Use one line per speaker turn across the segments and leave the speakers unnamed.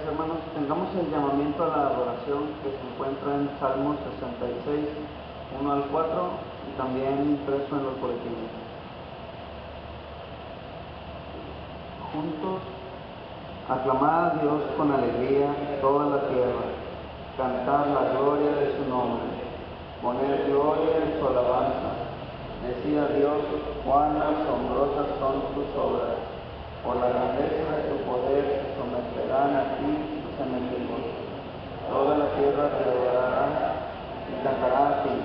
hermanos. Tengamos el llamamiento a la adoración que se encuentra en Salmos 66, 1 al 4 y también impreso en los boletines. Juntos, aclamad a Dios con alegría toda la tierra, cantar la gloria de su nombre, poner gloria en su alabanza, decir a Dios cuán asombrosas son tus obras. Por la grandeza de tu poder se someterán a ti tus enemigos. Toda la tierra te adorará y cantará a ti,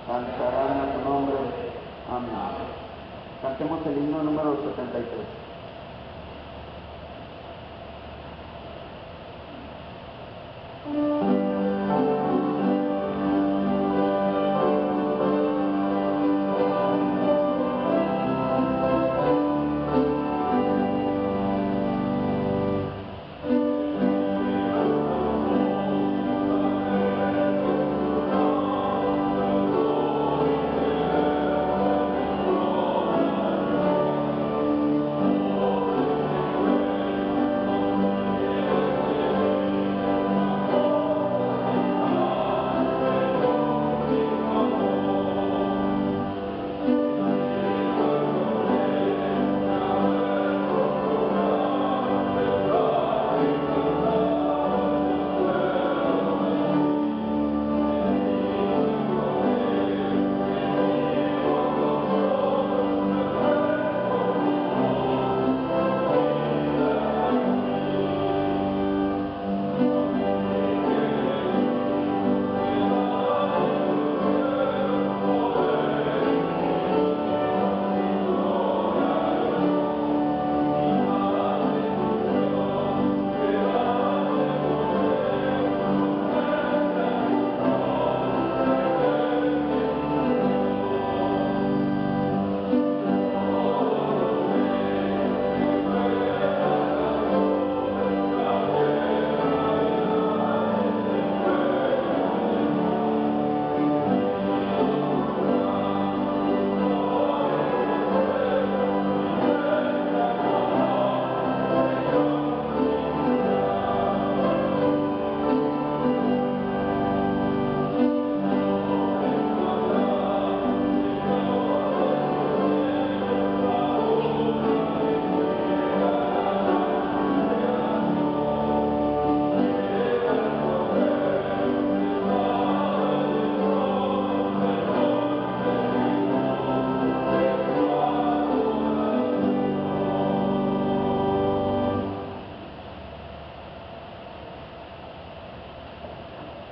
cantarán a tu nombre. Amén. Cantemos el himno número 73.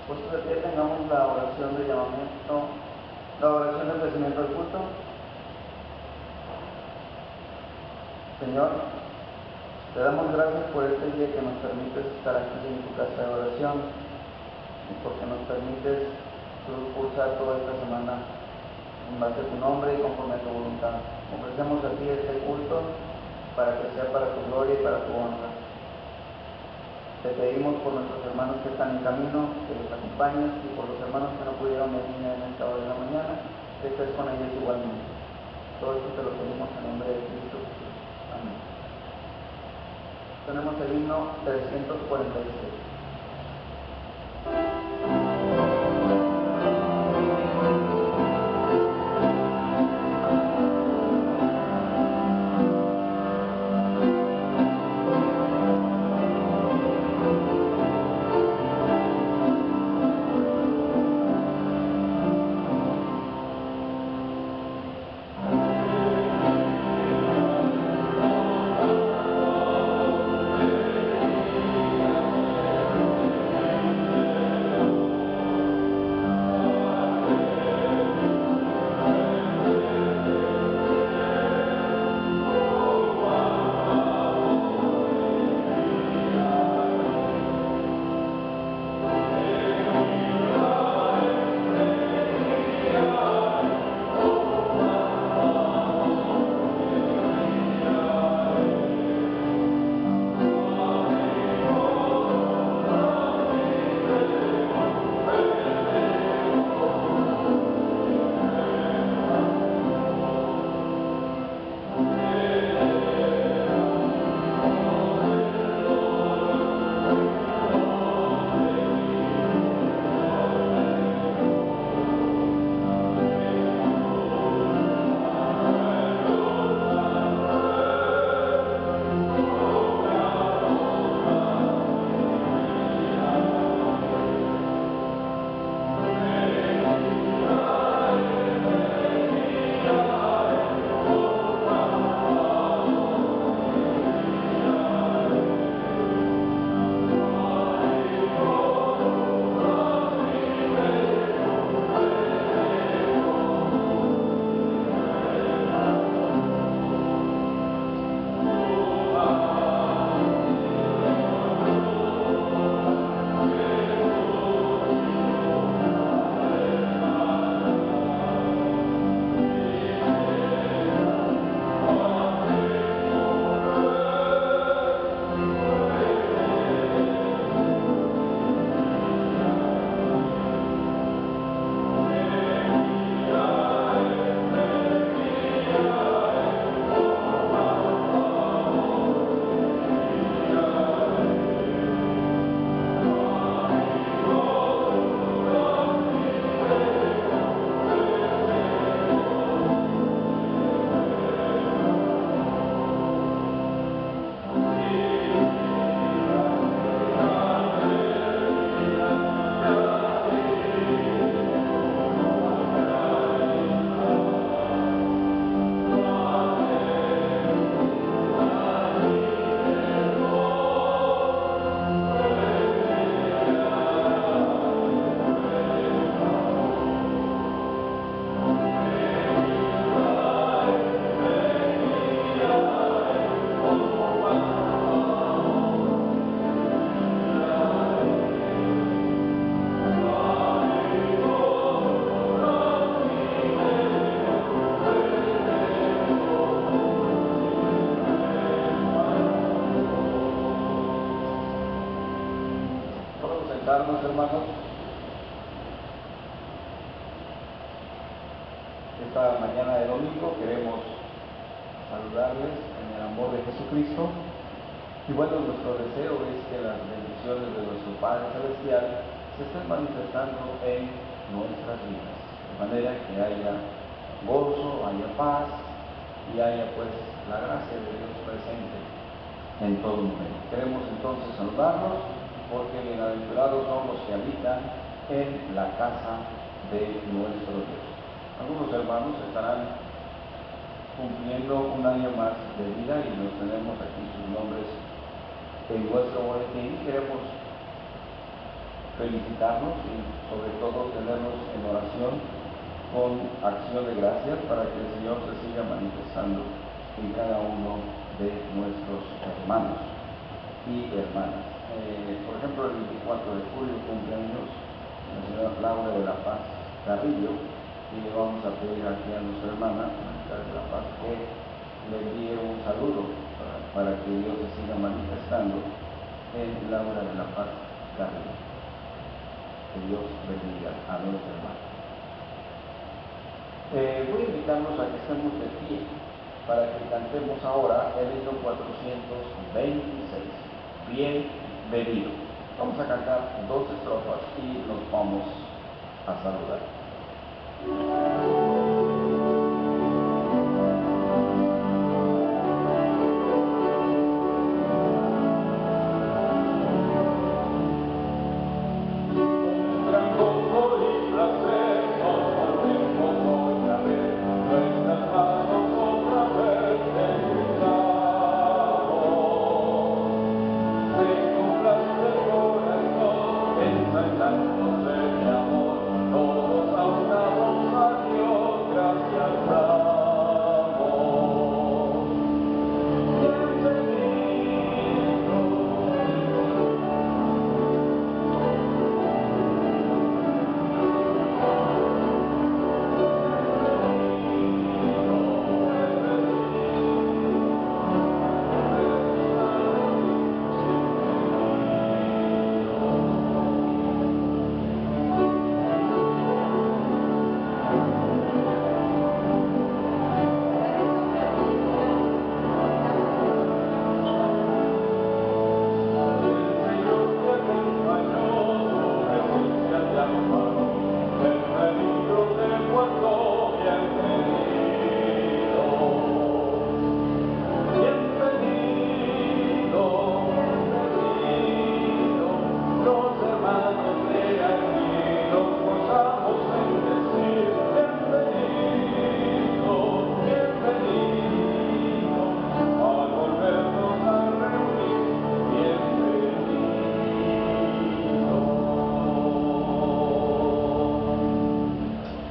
Puestos de pie, tengamos la oración de llamamiento, la oración de ofrecimiento del culto. Señor, te damos gracias por este día que nos permites estar aquí en tu casa de oración y porque nos permites cursar toda esta semana en base a tu nombre y conforme a tu voluntad. Ofrecemos a ti este culto para que sea para tu gloria y para tu honra. Te pedimos por nuestros hermanos que están en camino, que los acompañes, y por los hermanos que no pudieron venir en esta hora de la mañana, que estés con ellos igualmente. Todo esto te lo pedimos en nombre de Cristo Jesús. Amén. Tenemos el himno 346. sentarnos, hermanos. Esta mañana de domingo queremos saludarles en el amor de Jesucristo. Y bueno, nuestro deseo es que las bendiciones de nuestro Padre Celestial se estén manifestando en nuestras vidas, de manera que haya gozo, haya paz y haya pues la gracia de Dios presente en todo momento. Queremos entonces saludarnos porque bienaventurados son los que habitan en la casa de nuestro Dios. Algunos hermanos estarán cumpliendo un año más de vida y los tenemos aquí sus nombres en nuestro boletín. Queremos felicitarnos y sobre todo tenernos en oración con acción de gracias para que el Señor se siga manifestando en cada uno de nuestros hermanos y hermanas. Por ejemplo, el 24 de julio cumpleaños la señora Laura de la Paz Carrillo, y le vamos a pedir aquí a nuestra hermana de la Paz que le envíe un saludo para que Dios se siga manifestando en Laura de la Paz Carrillo. Que Dios bendiga a nuestra hermana. Voy a invitarnos a que estemos de pie para que cantemos ahora el himno 426, Bienvenido. Vamos a cantar 2 estrofas y nos vamos a saludar.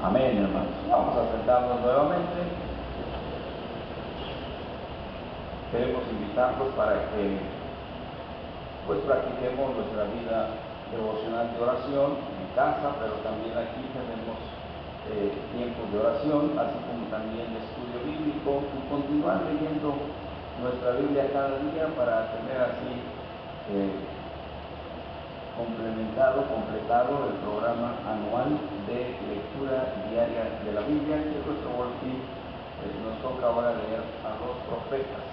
Amén, hermanos. Vamos a sentarnos nuevamente. Queremos invitarlos para que pues practiquemos nuestra vida devocional de oración en casa, pero también aquí tenemos tiempos de oración, así como también de estudio bíblico, y continuar leyendo nuestra Biblia cada día para tener así completado el programa anual de lectura diaria de la Biblia, que nuestro boletín nos toca ahora leer a los profetas,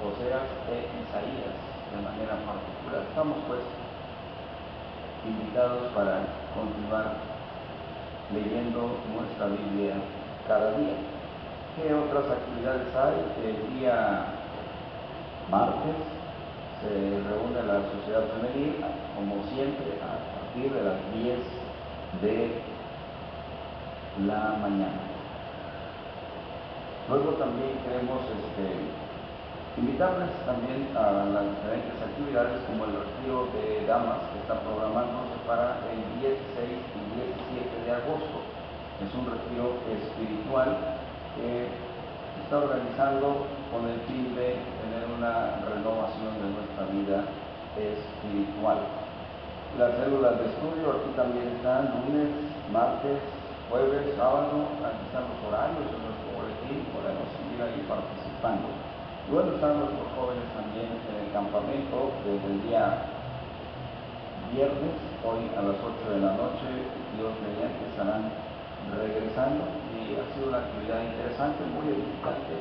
Oseas e Isaías, de manera particular. Estamos pues invitados para continuar leyendo nuestra Biblia cada día. ¿Qué otras actividades hay? El día martes se reúne la Sociedad Femenil, como siempre, a partir de las 10 de la mañana. Luego también queremos invitarles también a las diferentes actividades, como el retiro de damas que está programándose para el 16 y 17 de agosto. Es un retiro espiritual que está organizando con el fin de tener una renovación de nuestra vida espiritual. Las células de estudio aquí también están lunes, martes, jueves, sábado. Aquí están los horarios en nuestro boletín, podemos seguir ahí participando. Luego están nuestros jóvenes también en el campamento desde el día
viernes, hoy a las 8 de la noche, Dios mediante estarán regresando y ha sido una actividad interesante, muy edificante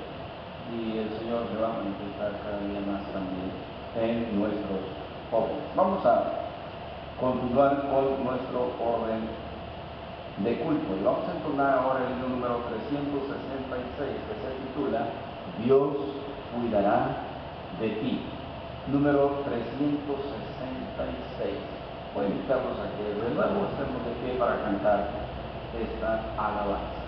y el Señor se va a manifestar cada día más también en nuestros jóvenes. Vamos a continuar con nuestro orden de culto y vamos a entonar ahora el himno número 366 que se titula Dios cuidará de ti. Número 366. Voy a invitarlos a que de nuevo estemos de pie para cantar esta alabanza.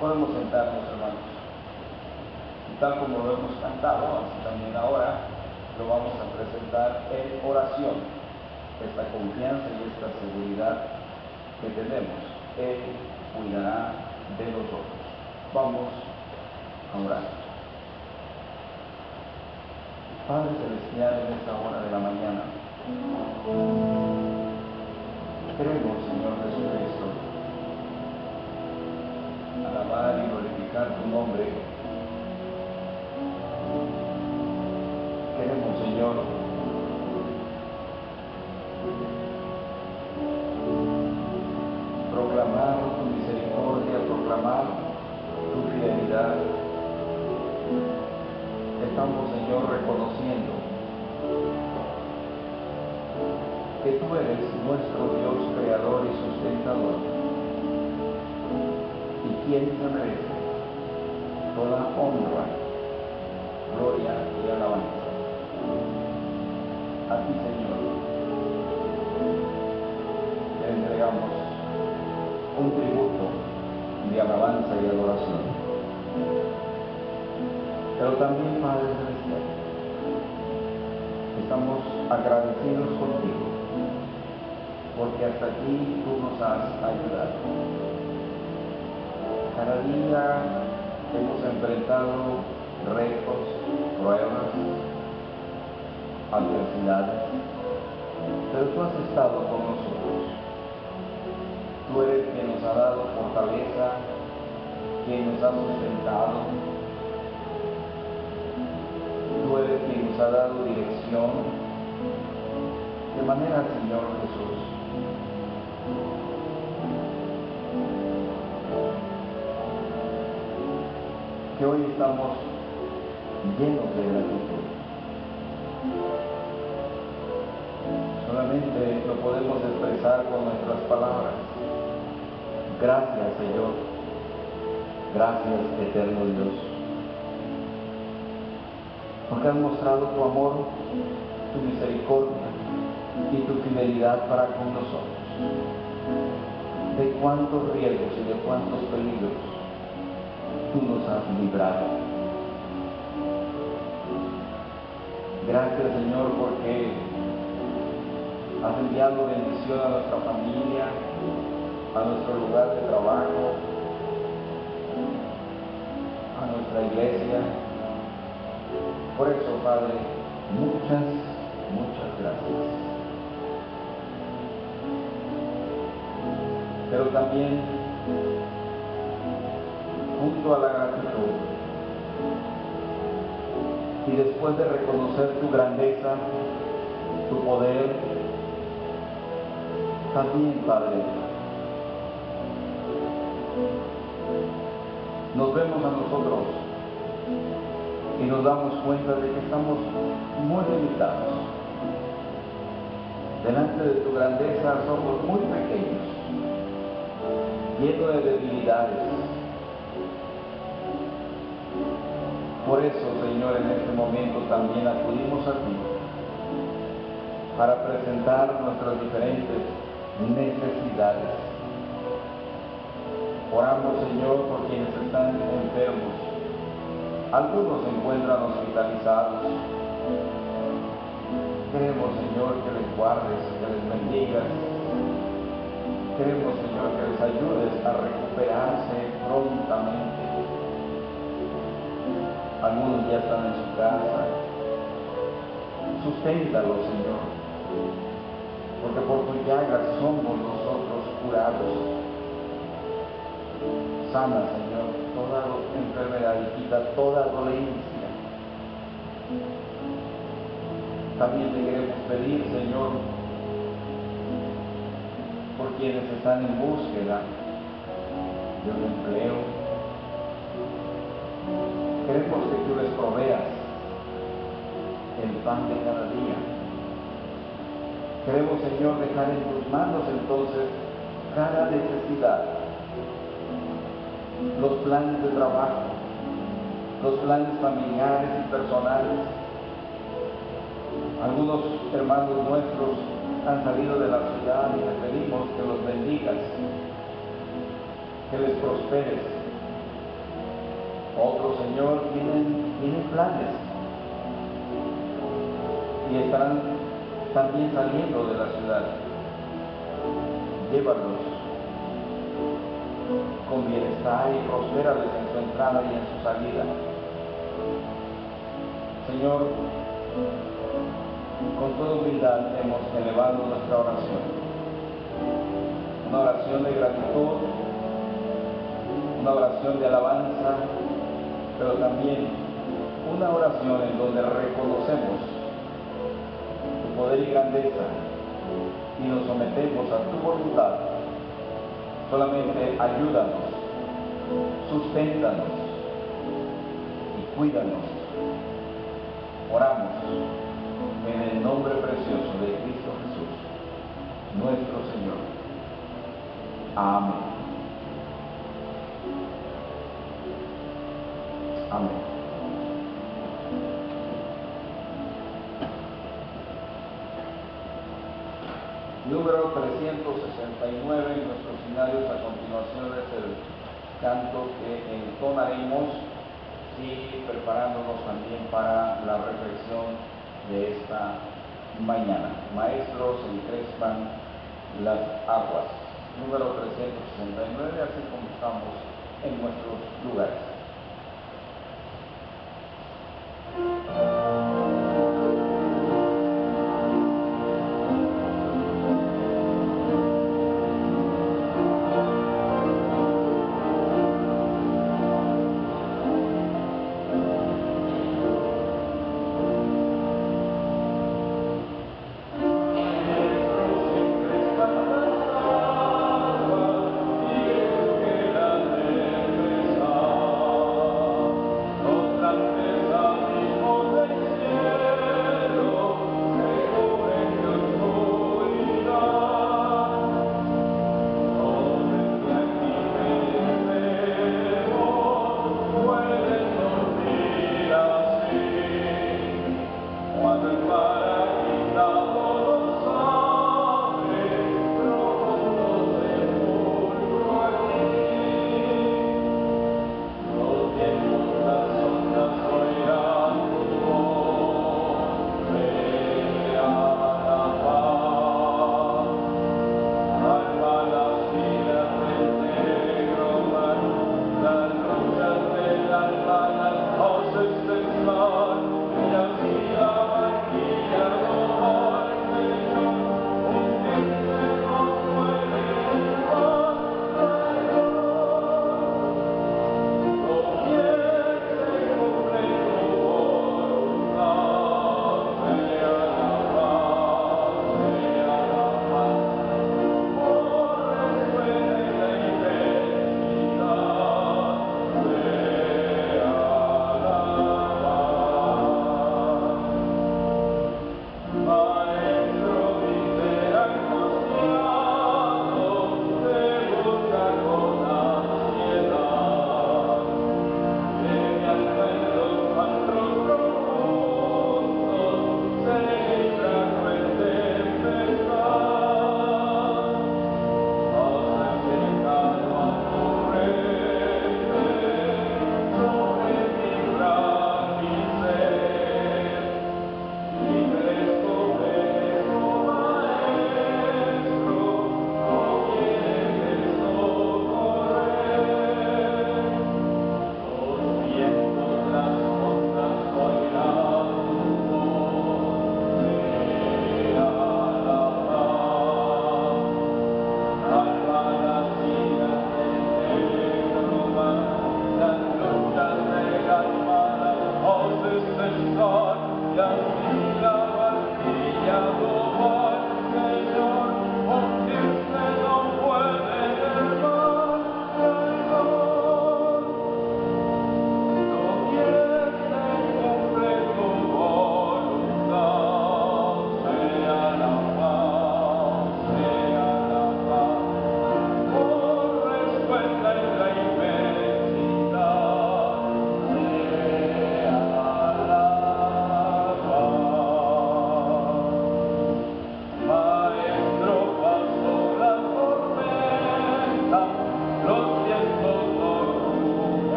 Podemos sentarnos, hermanos. Y tal como lo hemos cantado, así también ahora lo vamos a presentar en oración. Esta confianza y esta seguridad que tenemos, Él cuidará de nosotros. Vamos a orar. Padre Celestial, en esta hora de la mañana, queremos, Señor Jesucristo, alabar y glorificar tu nombre. Queremos, Señor, proclamar tu misericordia, proclamar tu fidelidad. Estamos, Señor, reconociendo que tú eres nuestro Dios creador y sustentador, y quien se merece toda honra, gloria y alabanza. A ti, Señor, te entregamos un tributo de alabanza y adoración. Pero también, Padre Celestial, estamos agradecidos contigo, porque hasta aquí tú nos has ayudado. Cada día hemos enfrentado retos, pruebas, adversidades, pero tú has estado con nosotros. Tú eres quien nos ha dado fortaleza, quien nos ha sustentado, ha dado dirección de manera, Señor Jesús, que hoy estamos llenos de gratitud. Solamente lo podemos expresar con nuestras palabras. Gracias, Señor. Gracias, eterno Dios. Porque has mostrado tu amor, tu misericordia y tu fidelidad para con nosotros. De cuántos riesgos y de cuántos peligros tú nos has librado. Gracias, Señor, porque has enviado bendición a nuestra familia, a nuestro lugar de trabajo, a nuestra iglesia. Por eso, Padre, muchas, muchas gracias. Pero también, junto a la gratitud, y después de reconocer tu grandeza, tu poder, también, Padre, nos vemos a nosotros y nos damos cuenta de que estamos muy limitados. Delante de tu grandeza somos muy pequeños, llenos de debilidades. Por eso, Señor, en este momento también acudimos a ti para presentar nuestras diferentes necesidades. Oramos, Señor, por quienes están enfermos. Algunos se encuentran hospitalizados. Queremos, Señor, que les guardes, que les bendigas. Queremos, Señor, que les ayudes a recuperarse prontamente. Algunos ya están en su casa. Susténtalos, Señor, porque por tu llaga somos nosotros curados. Sana, Señor, toda enfermedad y quita toda dolencia. También te queremos pedir, Señor, por quienes están en búsqueda de un empleo. Queremos que tú les proveas el pan de cada día. Queremos, Señor, dejar en tus manos entonces cada necesidad, los planes de trabajo, los planes familiares y personales. Algunos hermanos nuestros han salido de la ciudad y te pedimos que los bendigas, que les prosperes. Otros, Señor, tienen planes y están también saliendo de la ciudad. Llévalos con bienestar y prospérales en su entrada y en su salida. Señor, con toda humildad hemos elevado nuestra oración. Una oración de gratitud, una oración de alabanza, pero también una oración en donde reconocemos tu poder y grandeza y nos sometemos a tu voluntad. Solamente ayúdanos, susténtanos y cuídanos. Oramos en el nombre precioso de Cristo Jesús, nuestro Señor. Amén. Amén. Número 369 en nuestros finales. A continuación es el canto que entonaremos y preparándonos también para la reflexión de esta mañana. Maestros, encrespan las aguas. Número 369, así como estamos en nuestros lugares.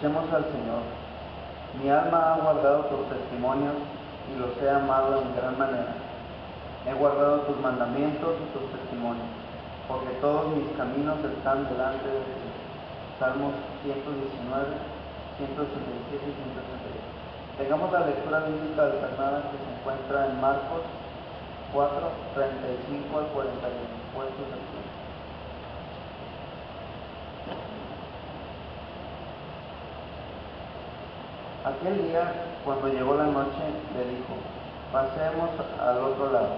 Escuchemos al Señor. Mi alma ha guardado tus testimonios y los he amado en gran manera. He guardado tus mandamientos y tus testimonios, porque todos mis caminos están delante de ti. Salmos 119, 187 y 188. Tengamos la lectura bíblica alternada que se encuentra en Marcos 4, 35 al 41. Puestos aquí. Aquel día, cuando llegó la noche, le dijo: pasemos al otro lado.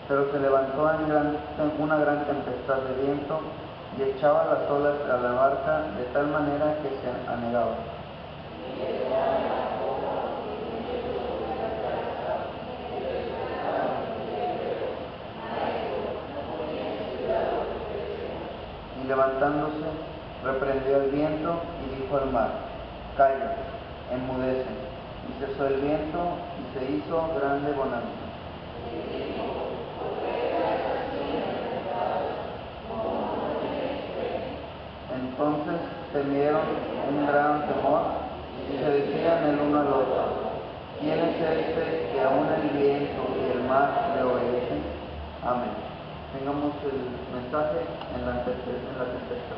Pero se levantó una gran tempestad de viento y echaba las olas a la barca de tal manera que se anegaba. Y levantándose, reprendió el viento y dijo al mar: calla, enmudece. Y cesó el viento y se hizo grande bonanza. Entonces temieron un gran temor y se decían el uno al otro: ¿quién es este que aún el viento y el mar le obedecen? Amén. Tengamos el mensaje en la tempestad.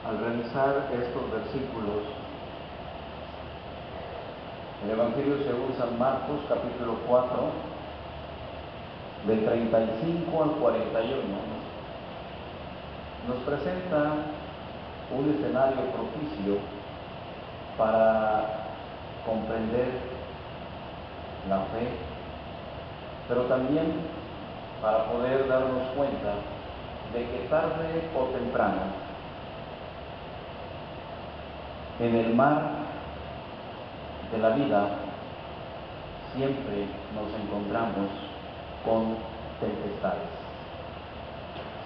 Al revisar estos versículos, el Evangelio según San Marcos, capítulo 4, del 35 al 41, nos presenta un escenario propicio para comprender la fe, pero también para poder darnos cuenta de que tarde o temprano, en el mar de la vida, siempre nos encontramos con tempestades.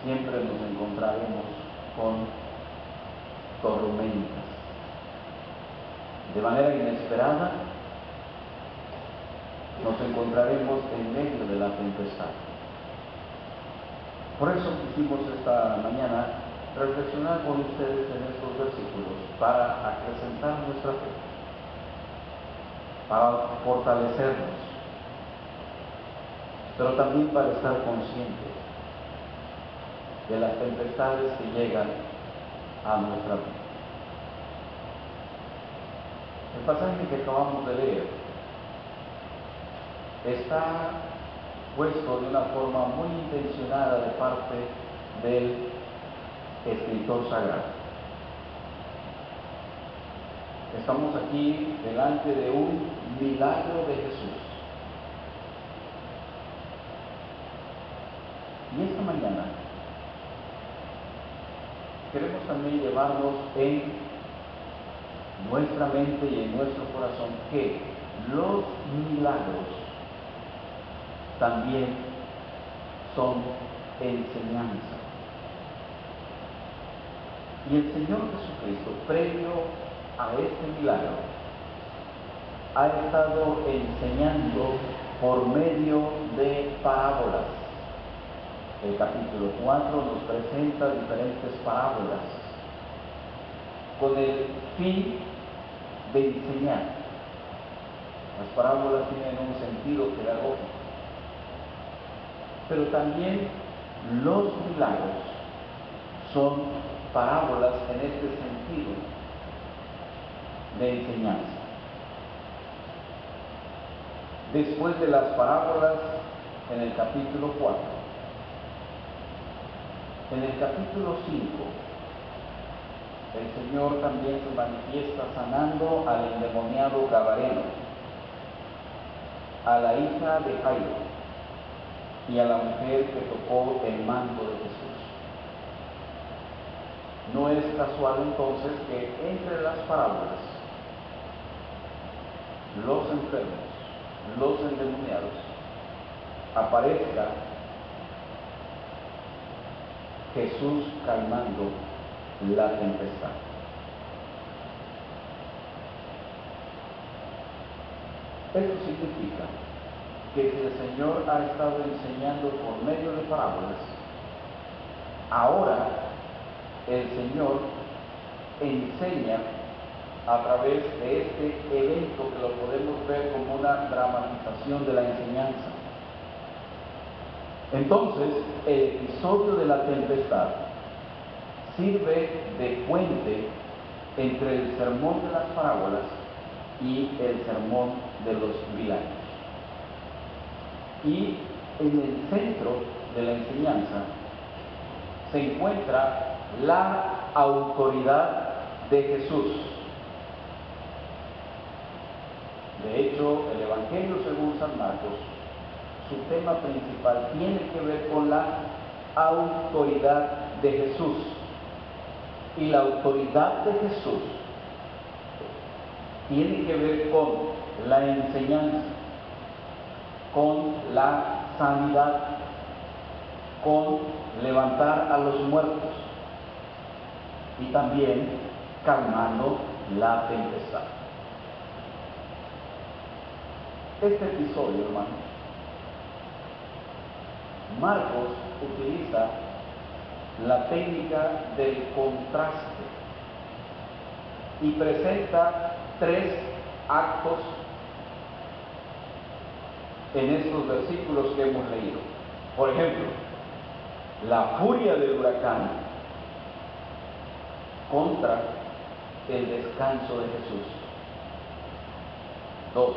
Siempre nos encontraremos con tormentas. De manera inesperada, nos encontraremos en medio de la tempestad. Por eso quisimos esta mañana reflexionar con ustedes en estos versículos para acrecentar nuestra fe, para fortalecernos, pero también para estar conscientes de las tempestades que llegan a nuestra vida. El pasaje que acabamos de leer está puesto de una forma muy intencionada de parte del escritor sagrado. Estamos aquí delante de un milagro de Jesús. Y esta mañana queremos también llevarnos en nuestra mente y en nuestro corazón que los milagros también son enseñanza. Y el Señor Jesucristo, previo a este milagro, ha estado enseñando por medio de parábolas. El capítulo 4 nos presenta diferentes parábolas con el fin de enseñar. Las parábolas tienen un sentido pedagógico, pero también los milagros son parábolas en este sentido de enseñanza. Después de las parábolas en el capítulo 4, en el capítulo 5, el Señor también se manifiesta sanando al endemoniado gadareno, a la hija de Jairo y a la mujer que tocó el manto de Jesús. No es casual entonces que entre las parábolas los enfermos, los endemoniados, aparezca Jesús calmando la tempestad. Esto significa que si el Señor ha estado enseñando por medio de parábolas, ahora el Señor enseña a través de este evento que lo podemos ver como una dramatización de la enseñanza. Entonces, el episodio de la tempestad sirve de puente entre el sermón de las parábolas y el sermón de los 1000 años. Y en el centro de la enseñanza se encuentra la autoridad de Jesús. De hecho, el Evangelio según San Marcos, su tema principal tiene que ver con la autoridad de Jesús. Y la autoridad de Jesús tiene que ver con la enseñanza, con la sanidad, con levantar a los muertos y también calmando la tempestad. Este episodio, hermanos, Marcos utiliza la técnica del contraste y presenta 3 actos en estos versículos que hemos leído. Por ejemplo, la furia del huracán contra el descanso de Jesús. 2.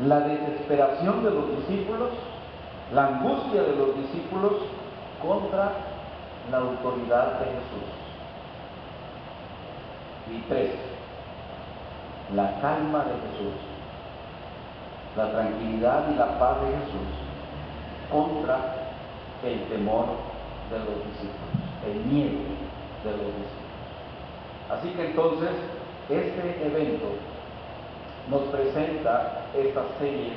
La desesperación de los discípulos, la angustia de los discípulos contra la autoridad de Jesús. Y 3. La calma de Jesús, la tranquilidad y la paz de Jesús contra el temor de los discípulos, el miedo de los discípulos. Así que entonces este evento nos presenta esta serie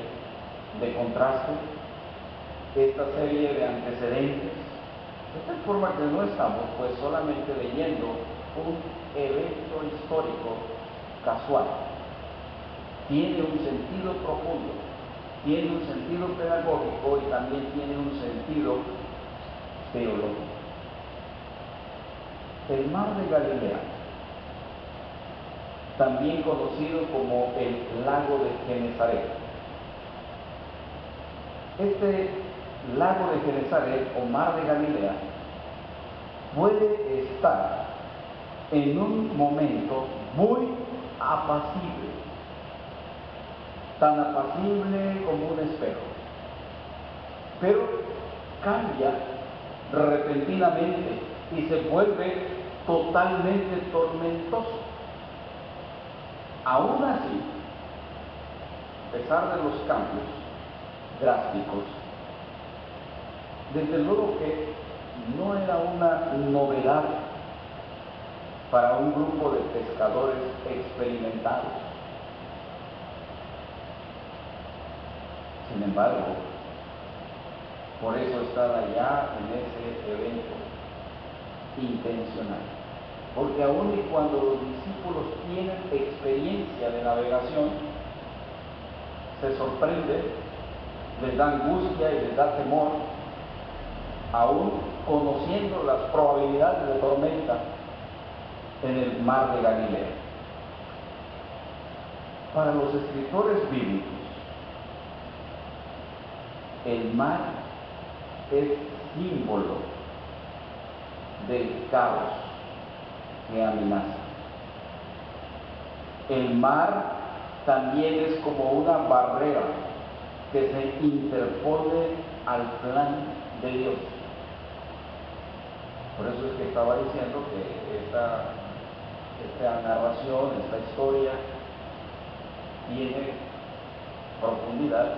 de contrastes, esta serie de antecedentes, de tal forma que no estamos pues solamente leyendo un evento histórico casual. Tiene un sentido profundo, tiene un sentido pedagógico y también tiene un sentido teológico. El mar de Galilea, también conocido como el lago de Genesaret. Este lago de Genesaret o mar de Galilea puede estar en un momento muy apacible, tan apacible como un espejo, pero cambia repentinamente y se vuelve totalmente tormentoso. Aún así, a pesar de los cambios drásticos, desde luego que no era una novedad para un grupo de pescadores experimentados. Sin embargo, por eso están allá en ese evento intencional. Porque aun y cuando los discípulos tienen experiencia de navegación, se sorprenden, les da angustia y les da temor, aún conociendo las probabilidades de tormenta en el mar de Galilea. Para los escritores bíblicos, el mar es símbolo del caos que amenaza. El mar también es como una barrera que se interpone al plan de Dios. Por eso es que estaba diciendo que esta narración, esta historia, tiene profundidad.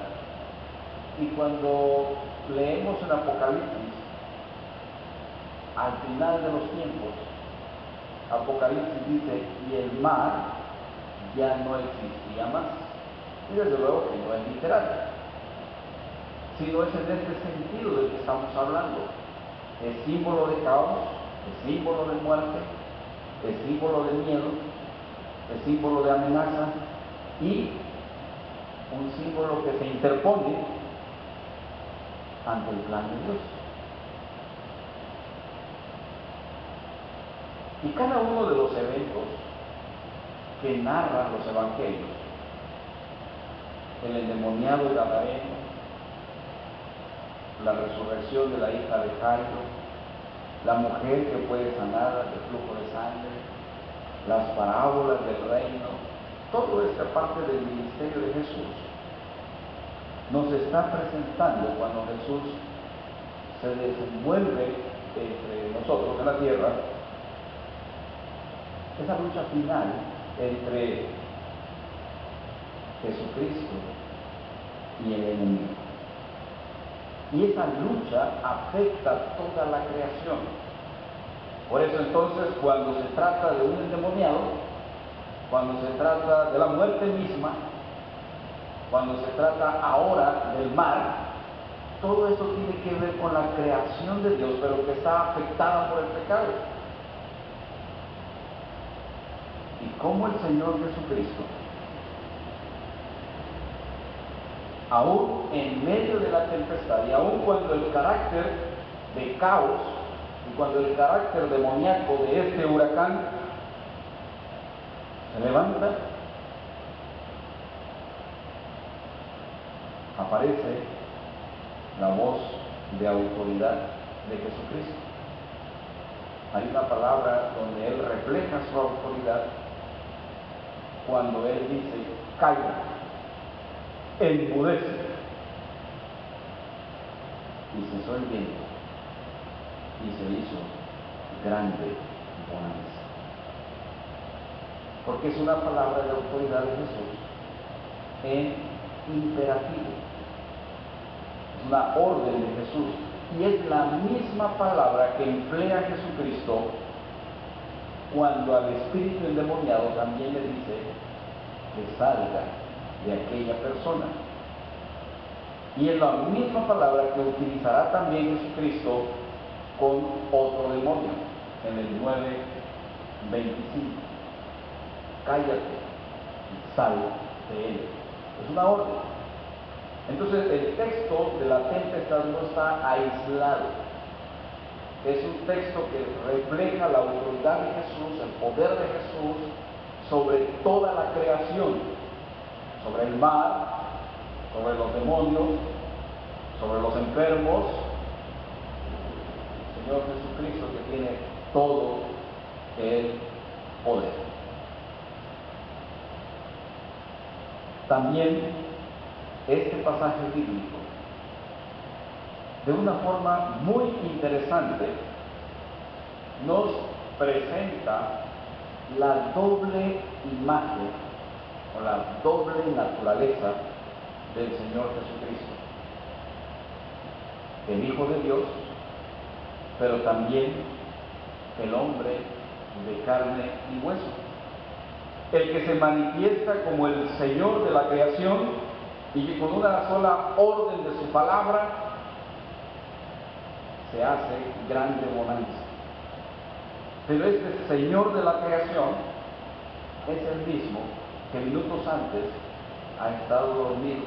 Y cuando leemos el Apocalipsis, al final de los tiempos, Apocalipsis dice, y el mar ya no existía más. Y desde luego que no es literal, sino es en este sentido del que estamos hablando. Es símbolo de caos, es símbolo de muerte, es símbolo de miedo, es símbolo de amenaza y un símbolo que se interpone ante el plan de Dios. Y cada uno de los eventos que narran los evangelios, el endemoniado gadareno, la resurrección de la hija de Jairo, la mujer que fue sanada del flujo de sangre, las parábolas del reino, todo esta parte del ministerio de Jesús nos está presentando cuando Jesús se desenvuelve entre nosotros en la tierra, esa lucha final entre Jesucristo y el enemigo. Y esa lucha afecta a toda la creación. Por eso entonces, cuando se trata de un endemoniado, cuando se trata de la muerte misma, cuando se trata ahora del mar, todo esto tiene que ver con la creación de Dios, pero que está afectada por el pecado. Y cómo el Señor Jesucristo, aún en medio de la tempestad, y aún cuando el carácter de caos y cuando el carácter demoníaco de este huracán se levanta, aparece la voz de autoridad de Jesucristo. Hay una palabra donde Él refleja su autoridad cuando Él dice, calla, enmudece. Y cesó el viento y se hizo grande bonanza. Porque es una palabra de autoridad de Jesús en imperativo. Es una orden de Jesús. Y es la misma palabra que emplea Jesucristo cuando al espíritu endemoniado también le dice que salga de aquella persona. Y es la misma palabra que utilizará también Jesucristo con otro demonio en el 9:25. Cállate y sal de él. Es una orden. Entonces el texto de la tempestad no está aislado. Es un texto que refleja la autoridad de Jesús, el poder de Jesús sobre toda la creación, sobre el mar, sobre los demonios, sobre los enfermos. El Señor Jesucristo que tiene todo el poder. También este pasaje bíblico, de una forma muy interesante, nos presenta la doble imagen o la doble naturaleza del Señor Jesucristo. El Hijo de Dios, pero también el hombre de carne y hueso. El que se manifiesta como el Señor de la creación y que con una sola orden de su palabra se hace grande bonanza. Pero este Señor de la creación es el mismo que minutos antes ha estado dormido,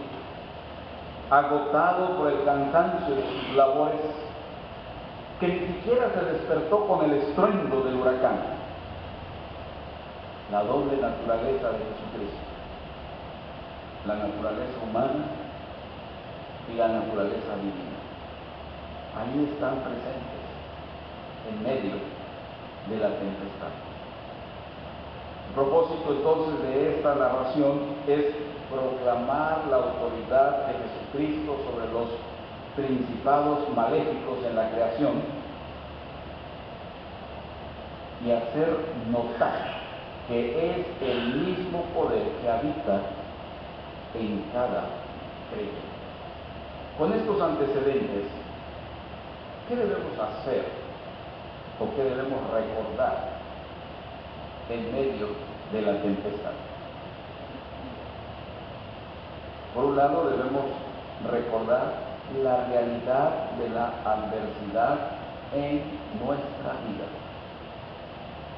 agotado por el cansancio de sus labores, que ni siquiera se despertó con el estruendo del huracán. La doble naturaleza de Jesucristo, la naturaleza humana y la naturaleza divina, ahí están presentes en medio de la tempestad. El propósito entonces de esta narración es proclamar la autoridad de Jesucristo sobre los principados maléficos en la creación y hacer notar que es el mismo poder que habita en cada creyente. Con estos antecedentes, ¿qué debemos hacer o qué debemos recordar en medio de la tempestad? Por un lado, debemos recordar la realidad de la adversidad en nuestra vida.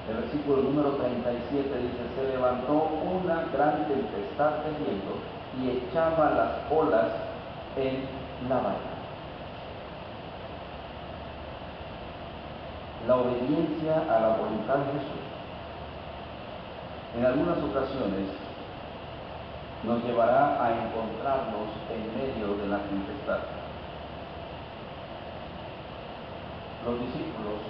El versículo número 37 dice: se levantó una gran tempestad de viento y echaba las olas en la bahía. La obediencia a la voluntad de Jesús en algunas ocasiones nos llevará a encontrarnos en medio de la tempestad. Los discípulos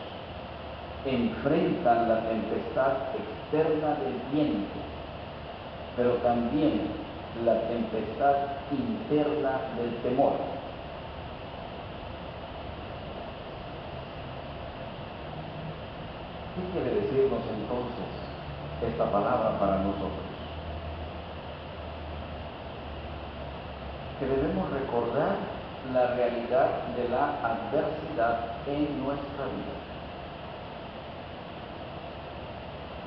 enfrentan la tempestad externa del viento, pero también la tempestad interna del temor. ¿Qué quiere decirnos entonces esta palabra para nosotros? Que debemos recordar la realidad de la adversidad en nuestra vida.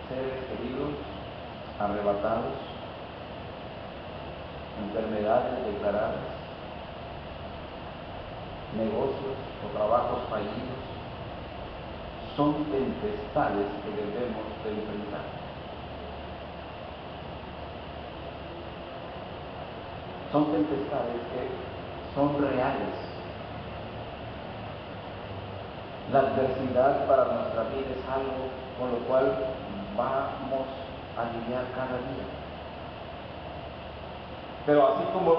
Seres queridos arrebatados, enfermedades declaradas, negocios o trabajos fallidos, son tempestades que debemos de enfrentar. Son tempestades que son reales. La adversidad para nuestra vida es algo con lo cual vamos a lidiar cada día. Pero así como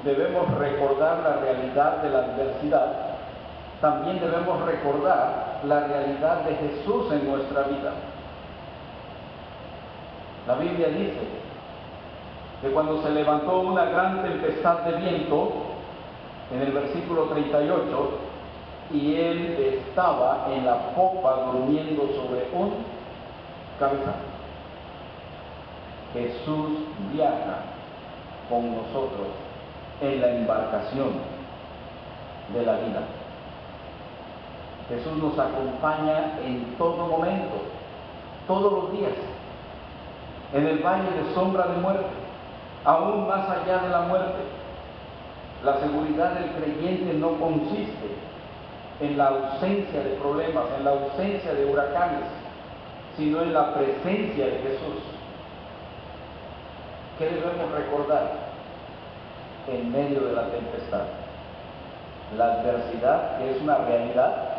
debemos recordar la realidad de la adversidad, también debemos recordar la realidad de Jesús en nuestra vida. La Biblia dice que cuando se levantó una gran tempestad de viento, en el versículo 38, y él estaba en la popa durmiendo sobre un cabezal. Jesús viaja con nosotros en la embarcación de la vida. Jesús nos acompaña en todo momento, todos los días, en el valle de sombra de muerte, aún más allá de la muerte. La seguridad del creyente no consiste en la ausencia de problemas, en la ausencia de huracanes, sino en la presencia de Jesús. ¿Qué debemos recordar en medio de la tempestad? La adversidad, que es una realidad,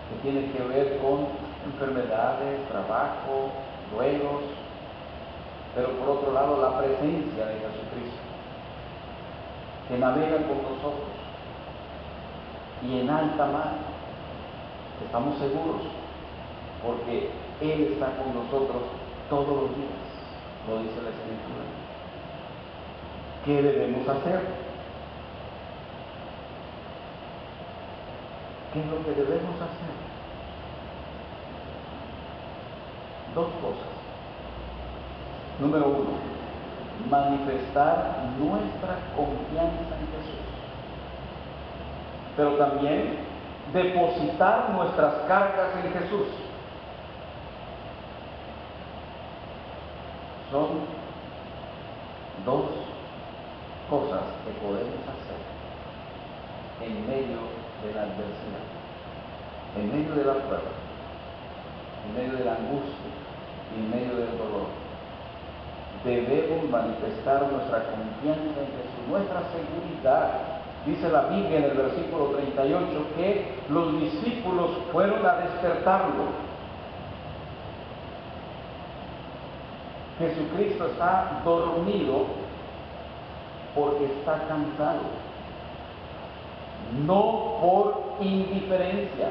que tiene que ver con enfermedades, trabajo, duelos, pero por otro lado la presencia de Jesucristo, que navega con nosotros y en alta mar. Estamos seguros porque Él está con nosotros todos los días, lo dice la Escritura. ¿Qué debemos hacer? ¿Qué es lo que debemos hacer? Dos cosas. Número uno, manifestar nuestra confianza en Jesús, pero también depositar nuestras cargas en Jesús. Son dos cosas que podemos hacer en medio de la adversidad, en medio de la prueba, en medio de la angustia y en medio del dolor. Debemos manifestar nuestra confianza en Jesús, nuestra seguridad. Dice la Biblia en el versículo 38 que los discípulos fueron a despertarlo. Jesucristo está dormido porque está cansado, no por indiferencia.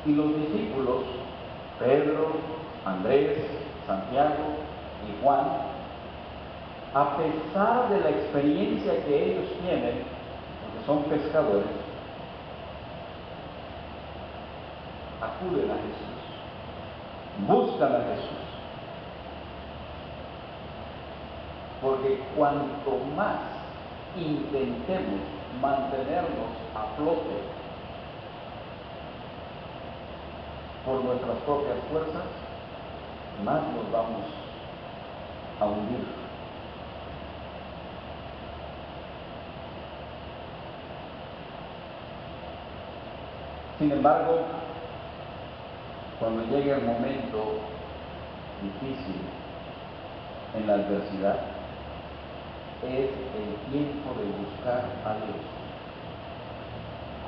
Y los discípulos, Pedro, Andrés, Santiago y Juan, a pesar de la experiencia que ellos tienen, porque son pescadores, acuden a Jesús, buscan a Jesús. Porque cuanto más intentemos mantenernos a flote por nuestras propias fuerzas, más nos vamos a hundir. Sin embargo, cuando llegue el momento difícil, en la adversidad, es el tiempo de buscar a Dios,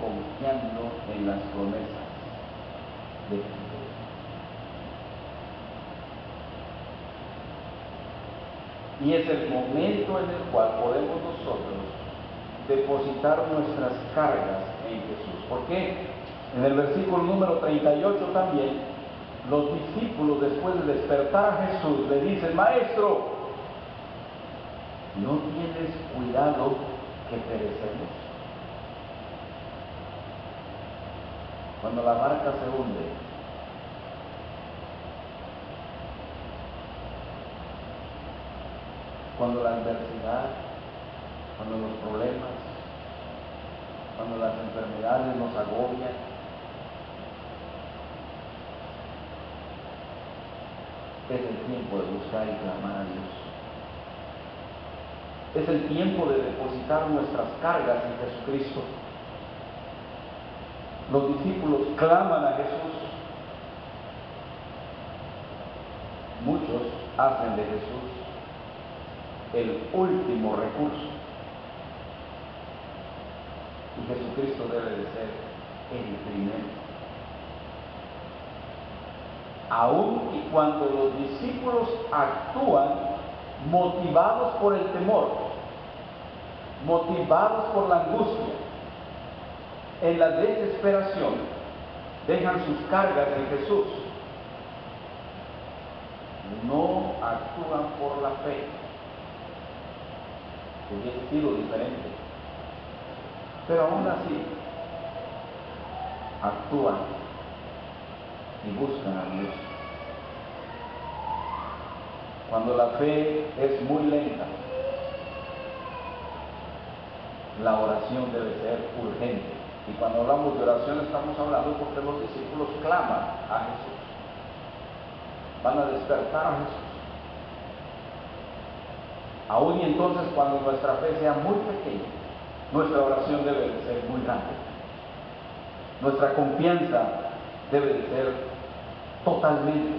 confiando en las promesas de Jesús. Y es el momento en el cual podemos nosotros depositar nuestras cargas en Jesús. ¿Por qué? En el versículo número 38 también, los discípulos, después de despertar a Jesús, le dicen: Maestro, ¿no tienes cuidado que perecemos? Cuando la barca se hunde, cuando la adversidad, cuando los problemas, cuando las enfermedades nos agobian, es el tiempo de buscar y clamar a Dios. Es el tiempo de depositar nuestras cargas en Jesucristo. Los discípulos claman a Jesús. Muchos hacen de Jesús el último recurso. Y Jesucristo debe de ser el primero. Aun y cuando los discípulos actúan motivados por el temor, motivados por la angustia, en la desesperación, dejan sus cargas en Jesús. No actúan por la fe. Hubiese sido diferente. Pero aún así, actúan y buscan a Dios. Cuando la fe es muy lenta, la oración debe ser urgente. Y cuando hablamos de oración estamos hablando porque los discípulos claman a Jesús. Van a despertar a Jesús. Aún y entonces, cuando nuestra fe sea muy pequeña, nuestra oración debe de ser muy grande. Nuestra confianza debe de ser totalmente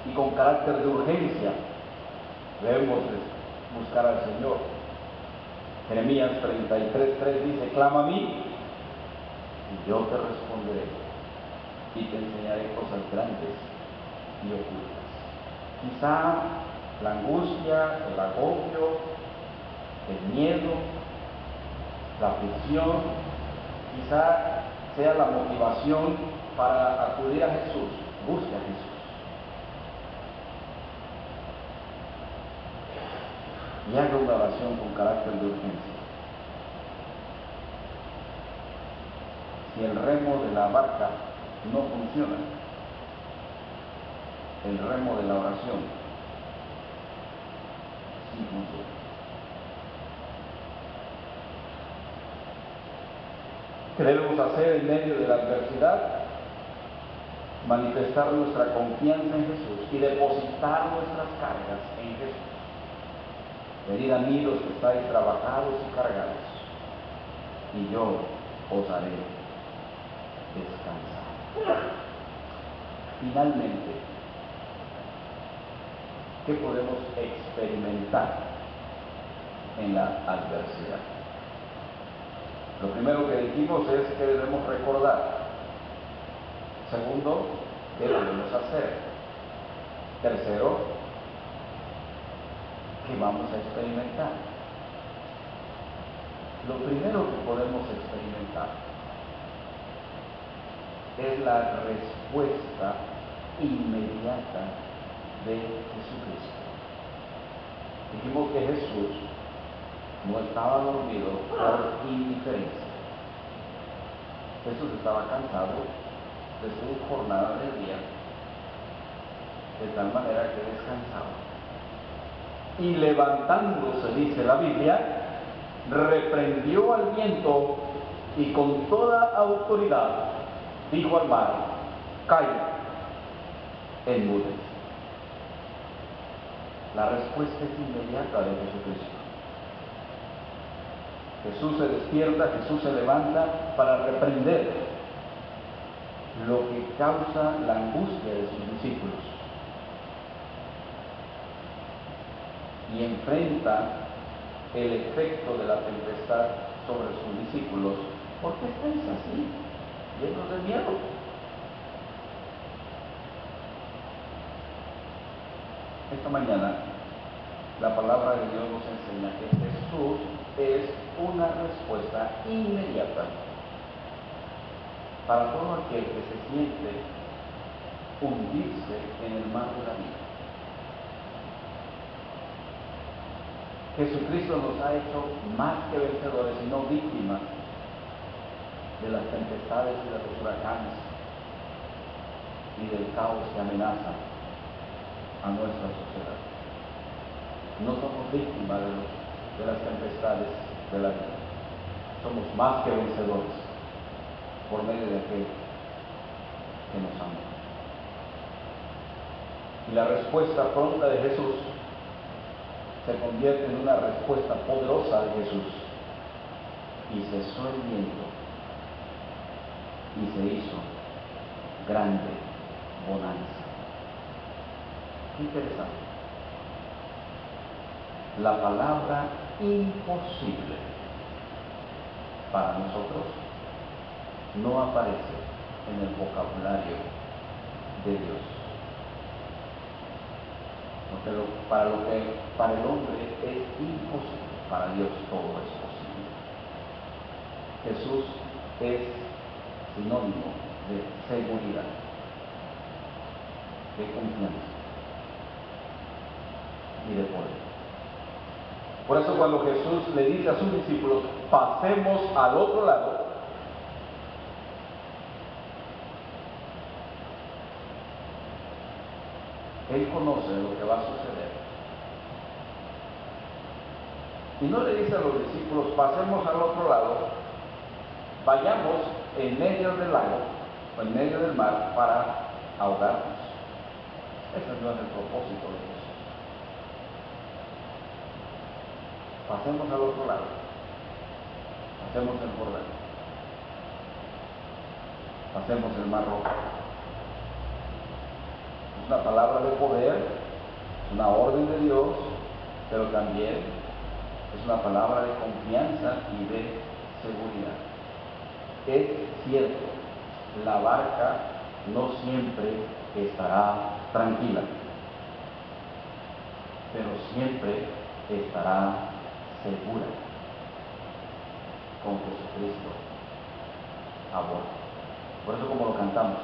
y con carácter de urgencia. Debemos buscar al Señor. Jeremías 33:3 dice: clama a mí y yo te responderé y te enseñaré cosas grandes y ocultas. Quizá la angustia, el agobio, el miedo, la aflicción, quizá sea la motivación para acudir a Jesús. Busque a Jesús. Y haga una oración con carácter de urgencia. Si el remo de la barca no funciona, el remo de la oración sí funciona. ¿Qué debemos hacer en medio de la adversidad? Manifestar nuestra confianza en Jesús y depositar nuestras cargas en Jesús. Venid a mí los que estáis trabajados y cargados, y yo os haré descansar. Finalmente, ¿qué podemos experimentar en la adversidad? Lo primero que dijimos es que debemos recordar. Segundo, ¿qué debemos hacer? Tercero, ¿qué vamos a experimentar? Lo primero que podemos experimentar es la respuesta inmediata de Jesucristo. Dijimos que Jesús no estaba dormido por indiferencia. Jesús estaba cansado de su jornada del día, de tal manera que descansaba. Y levantándose, dice la Biblia, reprendió al viento y con toda autoridad dijo al mar: calla, enmudece. La respuesta es inmediata de Jesucristo. Jesús se despierta, Jesús se levanta para reprender lo que causa la angustia de sus discípulos. y enfrenta el efecto de la tempestad sobre sus discípulos, ¿por qué estáis así, llenos de miedo? Esta mañana la palabra de Dios nos enseña que Jesús es una respuesta inmediata para todo aquel que se siente hundirse en el mar de la vida. Jesucristo nos ha hecho más que vencedores y no víctimas de las tempestades y de los huracanes y del caos que amenaza a nuestra sociedad. No somos víctimas de las tempestades de la vida. Somos más que vencedores por medio de aquel que nos ama. Y la respuesta pronta de Jesús se convierte en una respuesta poderosa de Jesús. Y cesó el viento y se hizo grande bonanza. Qué interesante. La palabra imposible para nosotros no aparece en el vocabulario de Dios. Porque para el hombre es imposible, para Dios todo es posible. Jesús es sinónimo de seguridad, de confianza y de poder. Por eso cuando Jesús le dice a sus discípulos, pasemos al otro lado, Él conoce lo que va a suceder. Y no le dice a los discípulos, pasemos al otro lado, vayamos en medio del lago o en medio del mar para ahogarnos. Ese no es el propósito de Jesús. Pasemos al otro lado, pasemos el Jordán, pasemos el Mar Rojo. Es una palabra de poder, es una orden de Dios, pero también es una palabra de confianza y de seguridad. Es cierto, la barca no siempre estará tranquila, pero siempre estará segura con Jesucristo a bordo. Por eso, como lo cantamos,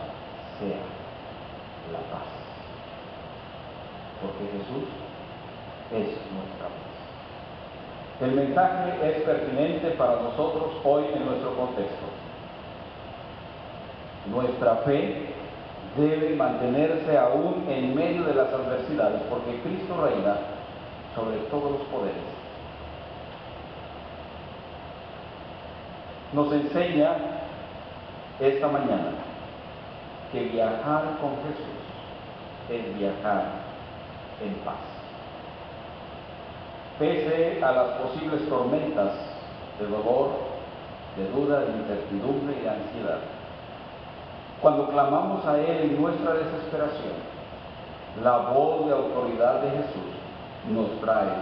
sea la paz, porque Jesús es nuestra paz. El mensaje es pertinente para nosotros hoy en nuestro contexto. Nuestra fe debe mantenerse aún en medio de las adversidades, porque Cristo reina sobre todos los poderes. Nos enseña esta mañana que viajar con Jesús es viajar en paz. Pese a las posibles tormentas de dolor, de duda, de incertidumbre y de ansiedad, cuando clamamos a Él en nuestra desesperación, la voz de autoridad de Jesús nos trae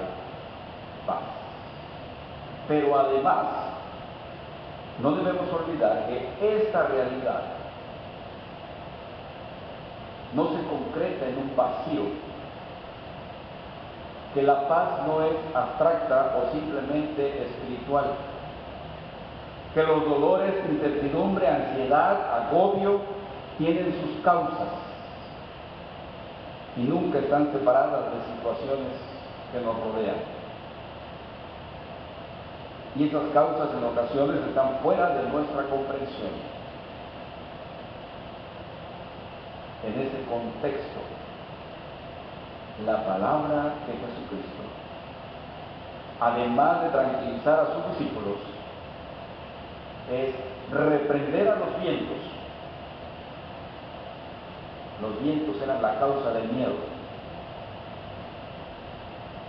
paz. Pero además, no debemos olvidar que esta realidad no se concreta en un vacío, que la paz no es abstracta o simplemente espiritual, que los dolores, incertidumbre, ansiedad, agobio tienen sus causas y nunca están separadas de situaciones que nos rodean. Y esas causas en ocasiones están fuera de nuestra comprensión. En ese contexto, la palabra de Jesucristo, además de tranquilizar a sus discípulos, es reprender a los vientos. Los vientos eran la causa del miedo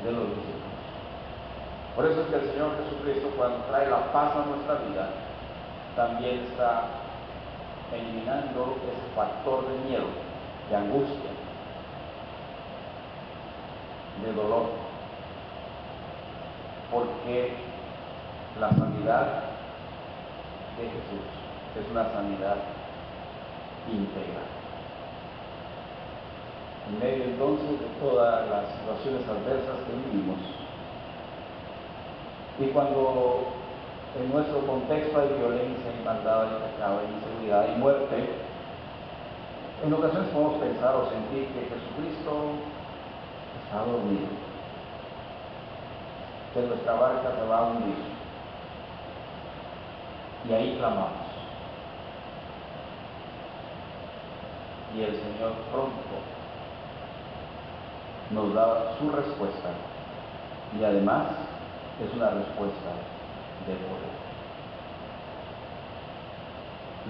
de los discípulos. Por eso es que el Señor Jesucristo, cuando trae la paz a nuestra vida, también está eliminando ese factor de miedo, de angustia, de dolor. porque la sanidad de Jesús es una sanidad íntegra. En medio entonces de todas las situaciones adversas que vivimos, y cuando en nuestro contexto hay violencia, y maldad, y pecado, y inseguridad, y muerte, en ocasiones podemos pensar o sentir que Jesucristo está dormido, que nuestra barca se va a hundir. Y ahí clamamos. Y el Señor pronto nos da su respuesta. Y además es una respuesta de poder.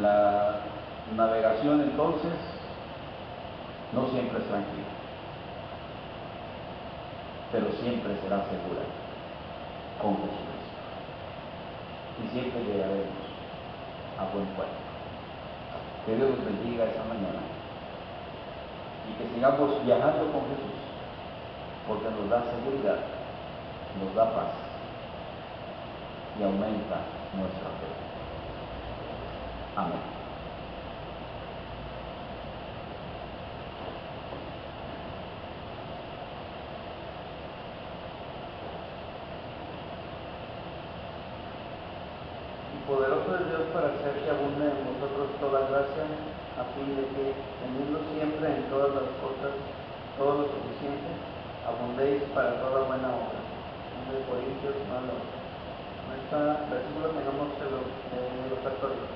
La navegación entonces no siempre es tranquila, pero siempre será segura con Jesucristo. Y siempre llegaremos a buen puerto. Que Dios nos bendiga esta mañana y que sigamos viajando con Jesús, porque nos da seguridad, nos da paz y aumenta nuestra fe. Amén.
Poderoso es Dios para hacer que abunde en vosotros toda gracia, a fin de que, teniendo siempre en todas las cosas todo lo suficiente, abundéis para toda buena obra. 1 Corintios 9. En este versículo tenemos los católicos.